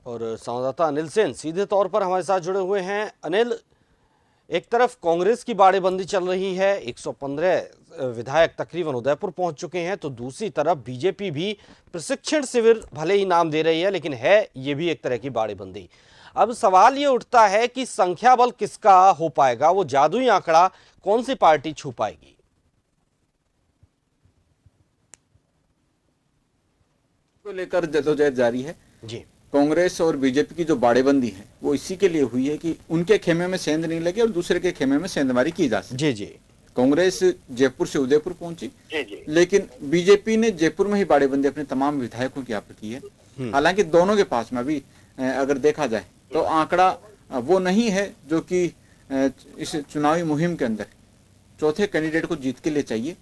और संवाददाता अनिल सेन सीधे तौर पर हमारे साथ जुड़े हुए हैं। अनिल, एक तरफ कांग्रेस की बाड़ेबंदी चल रही है, 115 विधायक तकरीबन उदयपुर पहुंच चुके हैं, तो दूसरी तरफ बीजेपी भी प्रशिक्षण शिविर भले ही नाम दे रही है, लेकिन है ये भी एक तरह की बाड़ेबंदी। अब सवाल ये उठता है कि संख्या बल किसका हो पाएगा, वो जादुई आंकड़ा कौन सी पार्टी छू पाएगी? को लेकर जदोजहद जारी है। जी कांग्रेस और बीजेपी की जो बाड़ेबंदी है वो इसी के लिए हुई है कि उनके खेमे में सेंध नहीं लगे और दूसरे के खेमे में सेंधमारी की जा सके। जी जी कांग्रेस जयपुर से उदयपुर पहुंची, लेकिन बीजेपी ने जयपुर में ही बाड़ेबंदी अपने तमाम विधायकों की यहाँ पर की है। हालांकि दोनों के पास में अभी अगर देखा जाए तो आंकड़ा वो नहीं है जो कि इस चुनावी मुहिम के अंदर चौथे कैंडिडेट को जीत के लिए चाहिए।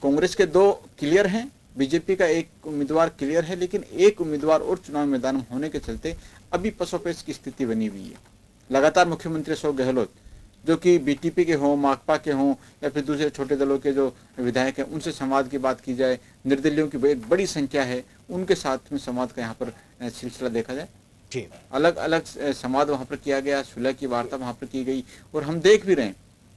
कांग्रेस के 2 क्लियर हैं, बीजेपी का 1 उम्मीदवार क्लियर है, लेकिन 1 उम्मीदवार और चुनाव मैदान में होने के चलते अभी पसोपेश की स्थिति बनी हुई है। लगातार मुख्यमंत्री अशोक गहलोत, जो कि बीटीपी के हों, माकपा के हों या फिर दूसरे छोटे दलों के जो विधायक हैं, उनसे संवाद की बात की जाए, निर्दलीयों की एक बड़ी संख्या है, उनके साथ में संवाद का यहाँ पर सिलसिला देखा जाए। अलग अलग संवाद वहाँ पर किया गया, सुलह की वार्ता वहाँ पर की गई। और हम देख भी रहे हैं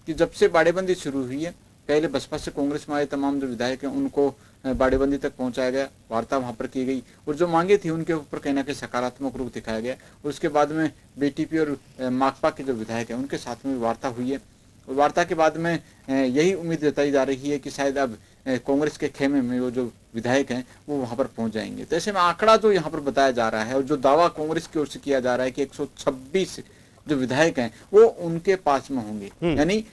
कि जब से बाड़ेबंदी शुरू हुई है, पहले बसपा से कांग्रेस में आए तमाम जो विधायक हैं उनको बाड़ेबंदी तक पहुंचाया गया, वार्ता वहां पर की गई और जो मांगे थी उनके ऊपर कहीं ना कहीं सकारात्मक रूप दिखाया गया। और उसके बाद में बीटीपी और माकपा के जो विधायक हैं उनके साथ में वार्ता हुई है और वार्ता के बाद में यही उम्मीद जताई जा रही है कि शायद अब कांग्रेस के खेमे में वो जो विधायक हैं वो वहां पर पहुंच जाएंगे। तो ऐसे में आंकड़ा जो यहाँ पर बताया जा रहा है और जो दावा कांग्रेस की ओर से किया जा रहा है कि 126 जो विधायक हैं वो उनके पास में होंगे, यानी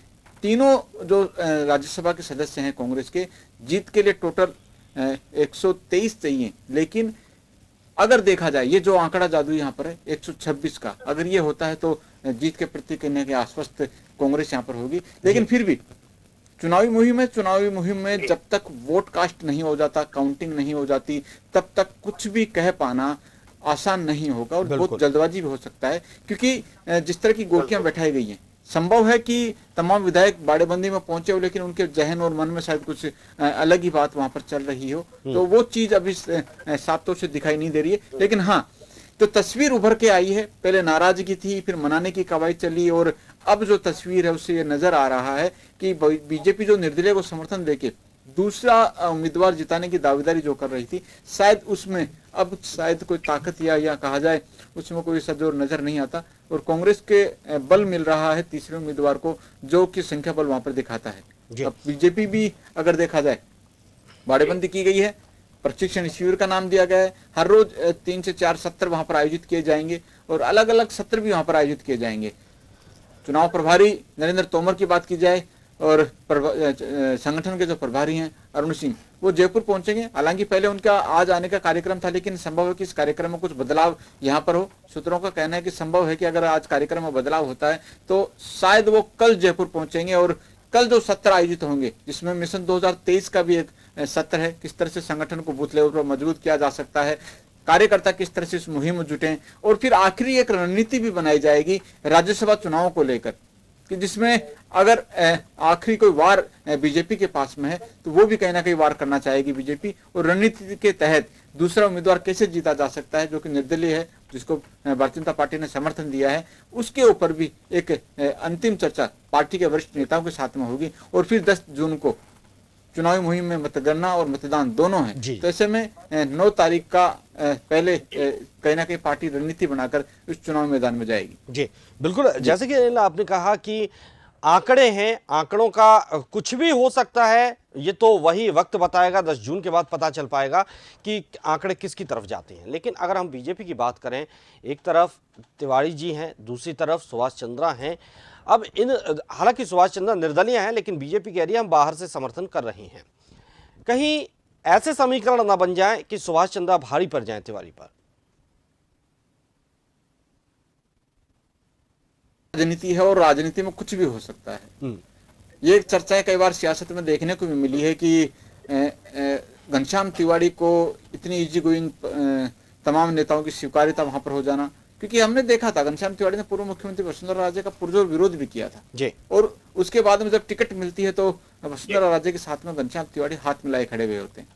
तीनों जो राज्यसभा के सदस्य हैं कांग्रेस के, जीत के लिए टोटल 123 चाहिए। लेकिन अगर देखा जाए ये जो आंकड़ा जादू यहाँ पर है 126 का, अगर ये होता है तो जीत के प्रति कहने के आश्वस्त कांग्रेस यहाँ पर होगी। लेकिन फिर भी चुनावी मुहिम में जब तक वोट कास्ट नहीं हो जाता, काउंटिंग नहीं हो जाती, तब तक कुछ भी कह पाना आसान नहीं होगा और बहुत जल्दबाजी भी हो सकता है। क्योंकि जिस तरह की गोटियां बैठाई गई हैं, संभव है कि तमाम विधायक बाड़ेबंदी में पहुंचे हो, लेकिन उनके जहन और मन में शायद कुछ अलग ही बात वहां पर चल रही हो, तो वो चीज अभी साफ तौर से दिखाई नहीं दे रही है। लेकिन हाँ, तो तस्वीर उभर के आई है, पहले नाराजगी थी, फिर मनाने की कवायद चली और अब जो तस्वीर है उससे ये नजर आ रहा है कि बीजेपी जो निर्दलीय को समर्थन देके दूसरा उम्मीदवार जिताने की दावेदारी जो कर रही थी, शायद उसमें अब शायद कोई ताकत या कहा जाए उसमें कोई सजोर नजर नहीं आता और कांग्रेस के बल मिल रहा है तीसरे उम्मीदवार को, जो कि संख्या बल वहां पर दिखाता है। अब बीजेपी भी अगर देखा जाए, बाड़ेबंदी की गई है, प्रशिक्षण शिविर का नाम दिया गया है, हर रोज 3 से 4 सत्र वहां पर आयोजित किए जाएंगे और अलग अलग सत्र भी वहां पर आयोजित किए जाएंगे। चुनाव प्रभारी नरेंद्र तोमर की बात की जाए और संगठन के जो प्रभारी हैं अरुण सिंह, वो जयपुर पहुंचेंगे। हालांकि पहले उनका आज आने का कार्यक्रम था, लेकिन संभव है कि इस कार्यक्रम में कुछ बदलाव यहां पर हो। सूत्रों का कहना है कि संभव है कि अगर आज कार्यक्रम में बदलाव होता है तो शायद वो कल जयपुर पहुंचेंगे और कल जो सत्र आयोजित होंगे, जिसमें मिशन 2023 का भी एक सत्र है, किस तरह से संगठन को बूथ लेवल पर मजबूत किया जा सकता है, कार्यकर्ता किस तरह से इस मुहिम में जुटे, और फिर आखिरी एक रणनीति भी बनाई जाएगी राज्यसभा चुनाव को लेकर कि जिसमें अगर आखिरी कोई वार बीजेपी के पास में है तो वो भी कहीं ना कहीं वार करना चाहेगी बीजेपी, और रणनीति के तहत दूसरा उम्मीदवार कैसे जीता जा सकता है जो कि निर्दलीय है, जिसको भारतीय जनता पार्टी ने समर्थन दिया है, उसके ऊपर भी एक अंतिम चर्चा पार्टी के वरिष्ठ नेताओं के साथ में होगी। और फिर 10 जून को चुनावी मुहिम में मतगणना और मतदान दोनों है। तो ऐसे में 9 तारीख का पहले कहीं ना कहीं पार्टी रणनीति बनाकर इस चुनाव मैदान में जाएगी। जी बिल्कुल, जैसे कि आपने कहा कि आंकड़े हैं, आंकड़ों का कुछ भी हो सकता है, ये तो वही वक्त बताएगा, 10 जून के बाद पता चल पाएगा कि आंकड़े किसकी तरफ जाते हैं। लेकिन अगर हम बीजेपी की बात करें, एक तरफ तिवारी जी हैं, दूसरी तरफ सुभाष चंद्रा हैं। अब हालांकि सुभाष चंद्रा निर्दलीय हैं, लेकिन बीजेपी कह रही है हम बाहर से समर्थन कर रहे हैं। कहीं ऐसे समीकरण ना बन जाए कि सुभाष चंद्रा भारी पड़ जाए तिवारी पर। राजनीति है और राजनीति में कुछ भी हो सकता है। ये एक चर्चा कई बार सियासत में देखने को भी मिली है कि घनश्याम तिवारी को इतनी इजी गोइंग तमाम नेताओं की स्वीकार्यता वहां पर हो जाना, क्योंकि हमने देखा था घनश्याम तिवारी ने पूर्व मुख्यमंत्री वसुंधरा राजे का पुरजोर विरोध भी किया था जी। और उसके बाद में जब टिकट मिलती है तो वसुंधरा राजे के साथ में घनश्याम तिवारी हाथ मिलाए खड़े हुए होते हैं।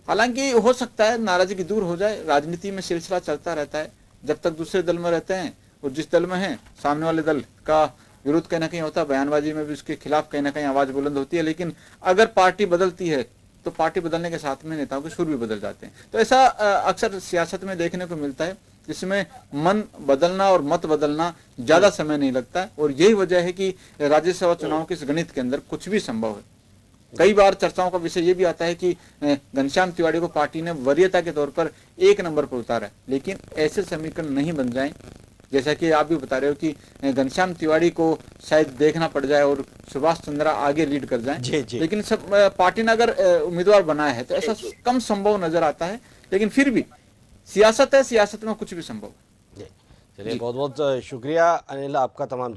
हालांकि हो सकता है नाराजगी दूर हो जाए, राजनीति में सिलसिला चलता रहता है, जब तक दूसरे दल में रहते हैं और जिस दल में हैं सामने वाले दल का विरोध कहीं ना कहीं होता है, बयानबाजी में भी उसके खिलाफ कहीं ना कहीं आवाज बुलंद होती है। लेकिन अगर पार्टी बदलती है तो पार्टी बदलने के साथ में नेताओं के सुर भी बदल जाते हैं। तो ऐसा अक्सर सियासत में देखने को मिलता है, जिसमें मन बदलना और मत बदलना ज्यादा समय नहीं लगता है। और यही वजह है कि राज्यसभा चुनाव के इस गणित के अंदर कुछ भी संभव है। कई बार चर्चाओं का विषय ये भी आता है कि घनश्याम तिवारी को पार्टी ने वरीयता के तौर पर 1 नंबर पर उतारा है, लेकिन ऐसे समीकरण नहीं बन जाए जैसा कि आप भी बता रहे हो कि घनश्याम तिवारी को शायद देखना पड़ जाए और सुभाष चंद्रा आगे लीड कर जाए। जी। लेकिन सब पार्टी ने अगर उम्मीदवार बनाया है तो ऐसा कम संभव नजर आता है। लेकिन फिर भी सियासत है, सियासत में कुछ भी संभव है। चलिए, बहुत बहुत शुक्रिया अनिल, आपका तमाम